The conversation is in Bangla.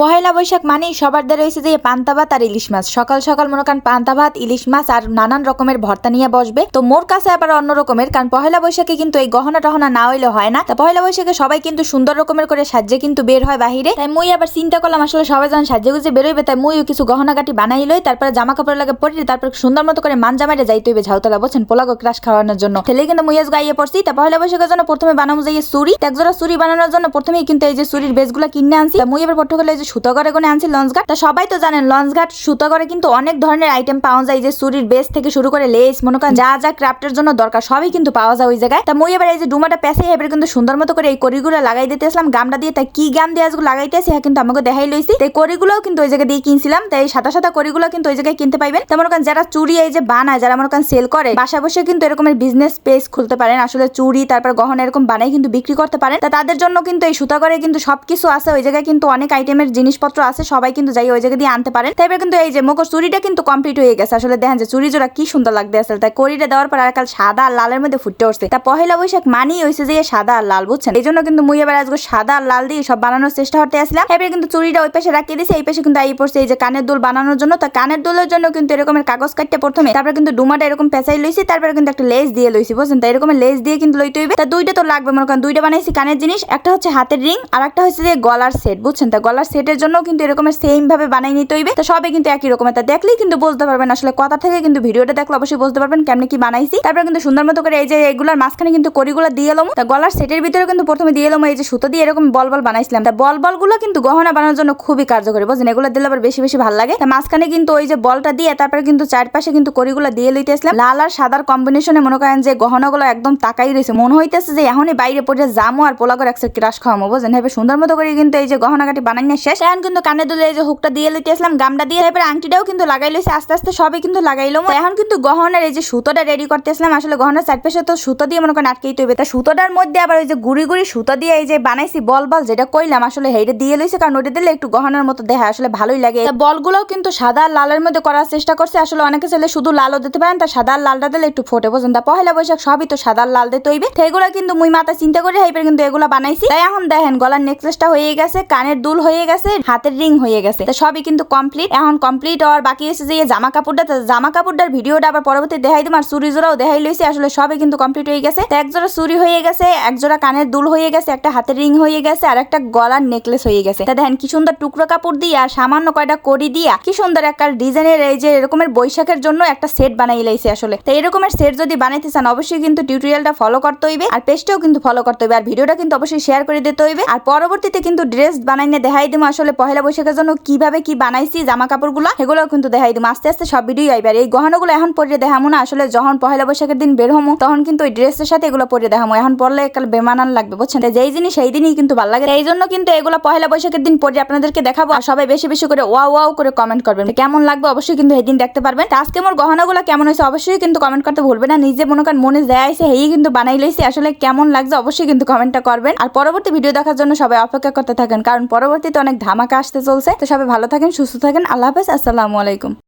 পহেলা বৈশাখ মানেই সবার দ্বারা হয়েছে যে পান্তা ভাত আর ইলিশ মাছ। সকাল সকাল মনে করেন পান্তা ভাত, ইলিশ মাছ আর নানান রকমের ভর্তা নিয়ে বসবে। তো মোর কাছে আবার অন্য রকমের, কারণ পহেলা বৈশাখে কিন্তু এই গহনা টহনা না হইলে হয় না। তা পহেলা বৈশাখে সবাই কিন্তু সুন্দর রকমের করে সাজে কিন্তু বের হয় বাহিরে। তাই মুই আবার চিন্তা করলাম আসলে সবাই যখন সাজে গুজে বেরোইবে, তাই মুইও কিছু গহনা কাটি বানাই লই, তারপরে জামা কাপড় লাগে পরি, তারপর সুন্দর মতো করে মানজা মারে যাইতে হইবে ঝাউতলা, বলছেন পোলাগো ক্রাশ খাওয়ানোর জন্য। ঠেলে কিন্তু মুই আজ গাইয়ে পড়ছি। তা পহেলা বৈশাখের জন্য প্রথমে বানাবো যাইয়ে চুরি। একজোড়া চুরি বানানোর জন্য প্রথমেই কিন্তু এই যে চুরির বেসগুলো কিনে আনছি। মুই এবার পট্টকলে এই যে সুতো করে কোনে আনছি লঞ্চঘাট। তা সবাই তো জানেন লঞ্চঘাট সুতাগরে কিন্তু অনেক ধরনের আইটেম পাওয়া যায়, যে চুরির বেস থেকে শুরু করে লেস মনে করেন যা যা ক্রাফটের জন্য দরকার সবই কিন্তু পাওয়া যায় ওই জায়গায়। তা মুই এবার এই যে ডুমাটা পেছে এবার কিন্তু সুন্দর মতো করে এই কড়িগুলো লাগাই দিতেছিলাম গামটা দিয়ে। তাই কি গাম দিয়ে আজকে লাগাইতেছি হ্যাঁ কিন্তু আমাকে দেখাই লইছি। তাই কড়িগুলোও কিন্তু ওই জায়গায় দিয়ে কিনছিলাম। তাই সাদা সাদা কড়িগুলো কিন্তু ওই জায়গায় কিনতে পাইবেন। তা মনে করেন যারা চুরি এই যে বানায়, যারা মনে করেন সেল করে, বাসা বসে কিন্তু এরকমের বিজনেস পেজ খুলতে পারেন। আসলে চুরি তারপর গহনা এরকম বানাই কিন্তু বিক্রি করতে পারেন। তা তাদের জন্য কিন্তু এই সুতাগরে কিন্তু সবকিছু আছে ওই জায়গায়, কিন্তু অনেক আইটেমের জিনিসপত্র আছে, সবাই কিন্তু যাই ওই জায়গা দিয়ে আনতে পারেন। তাই এবার কিন্তু এই যে মোকর চুরিটা কিন্তু কমপ্লিট হয়ে গেছে। আসলে দেখেন যে চুরি জোড়া কি সুন্দর লাগতে আসলে। তাই কড়িটা দেওয়ার পর আর কাল সাদা আর লালের মধ্যে ফুটে উঠছে। তা পহেলা বৈশাখ মানেই হয়েছে যে সাদা আর লাল, বুঝছেন। এই জন্য কিন্তু মুই এবার আজকে সাদা আর লাল দিয়ে সব বানানোর চেষ্টা করতে আসলাম। এবার কিন্তু চুরিটা ওই পাশে রাখিয়ে দিয়েছি, এই পাশে কিন্তু আই পড়ছে এই যে কানের দুল বানানোর জন্য। তা কানের দুলের জন্য কিন্তু এরকমের কাগজ কাটতে প্রথমে, তারপরে কিন্তু ডুমাটা এরকম পেঁচাই লইছি, তারপরে কিন্তু একটা লেস দিয়ে লইছি, বুঝছেন। তাই এরকমের লেস দিয়ে কিন্তু লইতে হইবে। তা দুইটা তো লাগবে, মনে করেন দুইটা বানাইছি কানের জিনিস, একটা হচ্ছে হাতের রিং আর একটা হচ্ছে যে গলার সেট, বুঝছেন। তা গলার সেটের জন্য কিন্তু এরকমের সেম ভাবে বানাই নিতে হইবে। তো সবে কিন্তু একই রকমের। তা দেখলেই কিন্তু বুঝতে পারবেন, আসলে কথা থেকে কিন্তু ভিডিওটা দেখলে অবশ্যই বুঝতে পারবেন কেমনে কি বানাইছি। তারপরে কিন্তু সুন্দর মতো করে এই যে এগুলার মাঝখানে কিন্তু কড়িগুলো দিয়ে এলাম। তা গলার সেটের ভিতরে কিন্তু প্রথমে দিয়ে এলাম এই যে সুতো দিয়ে এরকম বল বল বানাইছিলাম। তা বল গুলো কিন্তু গহনা বানানোর জন্য খুবই কার্যকরী, বুঝছেন। এগুলো দিলে আবার বেশি বেশি ভালো লাগে। তা মাঝখানে কিন্তু ওই যে বলটা দিয়ে তারপরে কিন্তু চারপাশে কিন্তু কড়িগুলো দিয়ে লইতে আসলাম। লাল আর সাদার কম্বিনেশনে মনে করেন যে গহনাগুলো একদম তাকাই রয়েছে, মনে হইতেছে যে এখনই বাইরে পড়ে জামো আর পোলা করে একসাথে ক্রাশ খাওয়ামো, বুঝছেন। এবার সুন্দর মতো করে কিন্তু এই যে গহনা কাটি বানাই না শেষ। এখন কিন্তু কানে দুলে এই যে হুকটা দিয়ে লইতে আসলাম গামটা দিয়ে, এবার আংটিটাও কিন্তু লাগাই লইছে আস্তে আস্তে, সবই কিন্তু লাগাইলাম। এখন কিন্তু গহনার এই যে সুতোটা রেডি করতে আসলাম। আসলে গহনার চারপাশে তো সুতো দিয়ে মনে করেন আটকেই তৈবে। তা সুতোটার মধ্যে আবার ওই যে গুড়ি গুড়ি সুতো দিয়ে এই যে বানাইছি বল বল, যেটা কইলাম আসলে হেইটা দিয়ে লইছে, কারণ ওটা দিলে একটু গহনার মতো দেখা আসলে ভালোই লাগে। বলগুলোও কিন্তু সাদা আর লালের মধ্যে করার চেষ্টা করছে। আসলে অনেকে চাইলে শুধু লালও দিতে পারেন, তা সাদা আর লালটা দিলে একটু ফোটে, বুঝছেন। তা পহেলা বৈশাখ সবই তো সাদা আর লাল দিতে হইবে। এগুলো কিন্তু মুই মাথা চিন্তা করে হাইপের কিন্তু এগুলো বানাইছি। তাই এখন দেখেন গলার নেকলেসটা হয়ে গেছে, কানের দুল হয়ে গেছে, হাতের রিং হয়ে গেছে। তা সবই কিন্তু কমপ্লিট। এখন কমপ্লিট আর বাকি আছে যে জামা কাপড়টা। জামা কাপড়টার ভিডিওটা আবার পরবর্তী দেখাই দিম। আর চুরি জোড়াও দেখাই লইছি। আসলে সবই কিন্তু কমপ্লিট হয়ে গেছে। এক জোড়া চুরি হয়ে গেছে, এক জোড়া কানের দুল হয়ে গেছে, একটা হাতের রিং হয়ে গেছে, আর একটা গলার নেকলেস হয়ে গেছে। তা দেখেন কি সুন্দর টুকরো কাপড় দিয়া সামান্য কয়টা কড়ি দিয়া কি সুন্দর একটা ডিজাইনের এই যে এরকমের বৈশাখের জন্য একটা সেট বানাই লাইছে আসলে। তো এরকমের সেট যদি বানাইতে চান অবশ্যই কিন্তু টিউটোরিয়ালটা ফলো করতে হইবে, আর পেজটাও কিন্তু ফলো করতে হইবে, আর ভিডিওটা কিন্তু অবশ্যই শেয়ার করে দিতে হইবে। আর পরবর্তীতে কিন্তু ড্রেস বানাই নিয়ে দেখাই দিম আসলে পহেলা বৈশাখের জন্য কিভাবে কি বানাইছি জামা কাপড়গুলো, এগুলোও কিন্তু দেখাই দিম। আস্তে আস্তে সব ভিডিও আইবে। আর এই গহনাগুলো এখন পরে দেখামো না, আসলে যখন পহেলা বৈশাখের দিন বের হমো তখন কিন্তু ওই ড্রেসের সাথে এগুলো পরে দেখামো। এখন পরলে একাল বেমানান লাগবে, বুঝছেন। যেই জিনিস সেই দিনই কিন্তু ভালো লাগে। এই জন্য কিন্তু এগুলো পহেলা বৈশাখের দিন পরে আপনাদেরকে দেখাবো। আর সবাই বেশি বেশি করে ওয়াও ওয়াও করে কমেন্ট করবেন, কেমন লাগবে অবশ্যই কিন্তু এই দিন দেখতে পারবেন। আজকে মোর গহনাগুলো কেমন হয়েছে অবশ্যই কিন্তু কমেন্ট করতে ভুলবেন না। নিজে মনে করেন মনে যায় আইছে হেই কিন্তু বানাই লইছি, আসলে কেমন লাগছে অবশ্যই কিন্তু কমেন্টটা করবেন। আর পরবর্তী ভিডিও দেখার জন্য সবাই অপেক্ষা করতে থাকেন, কারণ পরবর্তীতে অনেক ধামাকা আসতে চলছে। তো সবাই ভালো থাকেন, সুস্থ থাকেন, আল্লাহ হাফেজ, আসসালামু আলাইকুম।